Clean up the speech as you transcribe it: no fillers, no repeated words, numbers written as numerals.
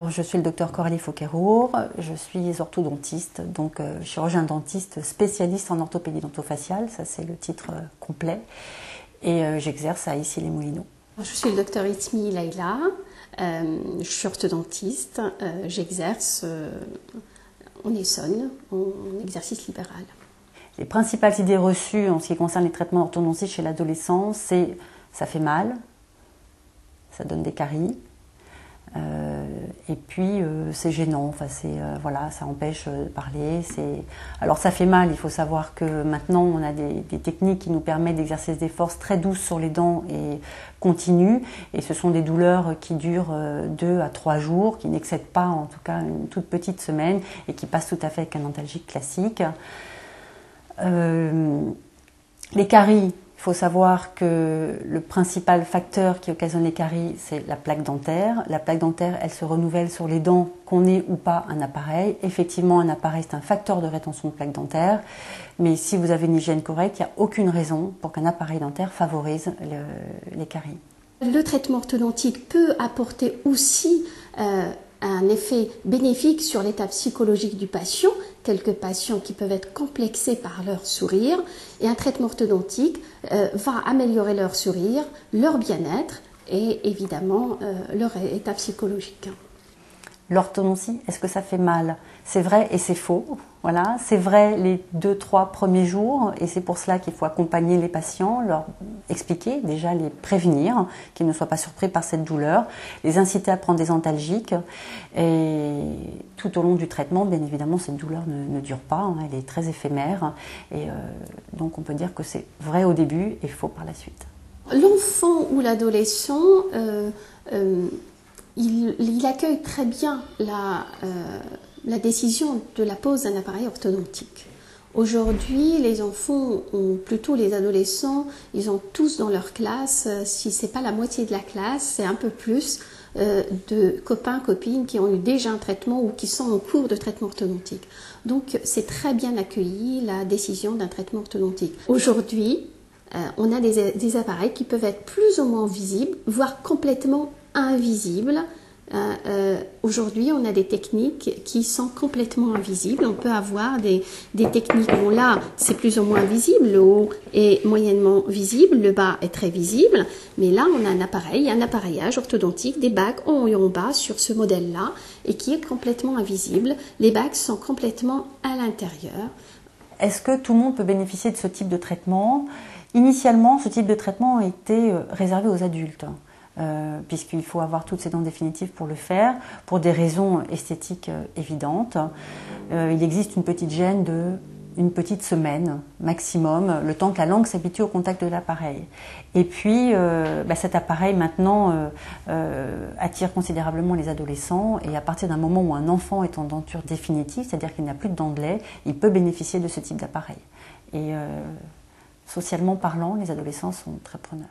Je suis le docteur Coralie Fauquerour, je suis orthodontiste, donc chirurgien dentiste spécialiste en orthopédie dentofaciale, ça c'est le titre complet, et j'exerce à Issy-les-Moulineaux. Je suis le docteur Itmi Laïla, je suis orthodontiste, j'exerce en Essonne, en exercice libéral. Les principales idées reçues en ce qui concerne les traitements orthodontiques chez l'adolescent, c'est ça fait mal, ça donne des caries. Et puis c'est gênant, enfin, voilà, ça empêche de parler. Alors ça fait mal, il faut savoir que maintenant on a des techniques qui nous permettent d'exercer des forces très douces sur les dents et continues. Et ce sont des douleurs qui durent 2 à 3 jours, qui n'excèdent pas en tout cas une toute petite semaine et qui passent tout à fait avec un antalgique classique. Les caries. Il faut savoir que le principal facteur qui occasionne les caries, c'est la plaque dentaire. La plaque dentaire, elle se renouvelle sur les dents, qu'on ait ou pas un appareil. Effectivement, un appareil, c'est un facteur de rétention de plaque dentaire. Mais si vous avez une hygiène correcte, il n'y a aucune raison pour qu'un appareil dentaire favorise les caries. Le traitement orthodontique peut apporter aussi un effet bénéfique sur l'état psychologique du patient, quelques patients qui peuvent être complexés par leur sourire, et un traitement orthodontique va améliorer leur sourire, leur bien-être et évidemment leur état psychologique. L'orthodontie, est-ce que ça fait mal? C'est vrai et c'est faux. Voilà, c'est vrai les 2-3 premiers jours et c'est pour cela qu'il faut accompagner les patients, leur expliquer, déjà les prévenir, qu'ils ne soient pas surpris par cette douleur, les inciter à prendre des antalgiques et tout au long du traitement, bien évidemment, cette douleur ne dure pas, hein, elle est très éphémère et donc on peut dire que c'est vrai au début et faux par la suite. L'enfant ou l'adolescent il accueille très bien la décision de la pose d'un appareil orthodontique. Aujourd'hui, les enfants, ou plutôt les adolescents, ils ont tous dans leur classe, si ce n'est pas la moitié de la classe, c'est un peu plus, de copains, copines qui ont eu déjà un traitement ou qui sont en cours de traitement orthodontique. Donc, c'est très bien accueilli la décision d'un traitement orthodontique. Aujourd'hui, on a des appareils qui peuvent être plus ou moins visibles, voire complètement invisibles. Aujourd'hui, on a des techniques qui sont complètement invisibles. On peut avoir des techniques où là, c'est plus ou moins visible, le haut est moyennement visible, le bas est très visible. Mais là, on a un appareillage orthodontique, des bacs en haut et en bas sur ce modèle-là et qui est complètement invisible. Les bacs sont complètement à l'intérieur. Est-ce que tout le monde peut bénéficier de ce type de traitement? Initialement, ce type de traitement était réservé aux adultes, puisqu'il faut avoir toutes ses dents définitives pour le faire, pour des raisons esthétiques évidentes. Il existe une petite gêne de une petite semaine maximum, le temps que la langue s'habitue au contact de l'appareil. Et puis, cet appareil maintenant attire considérablement les adolescents et à partir d'un moment où un enfant est en denture définitive, c'est-à-dire qu'il n'a plus de dents de lait, il peut bénéficier de ce type d'appareil. Et socialement parlant, les adolescents sont très preneurs.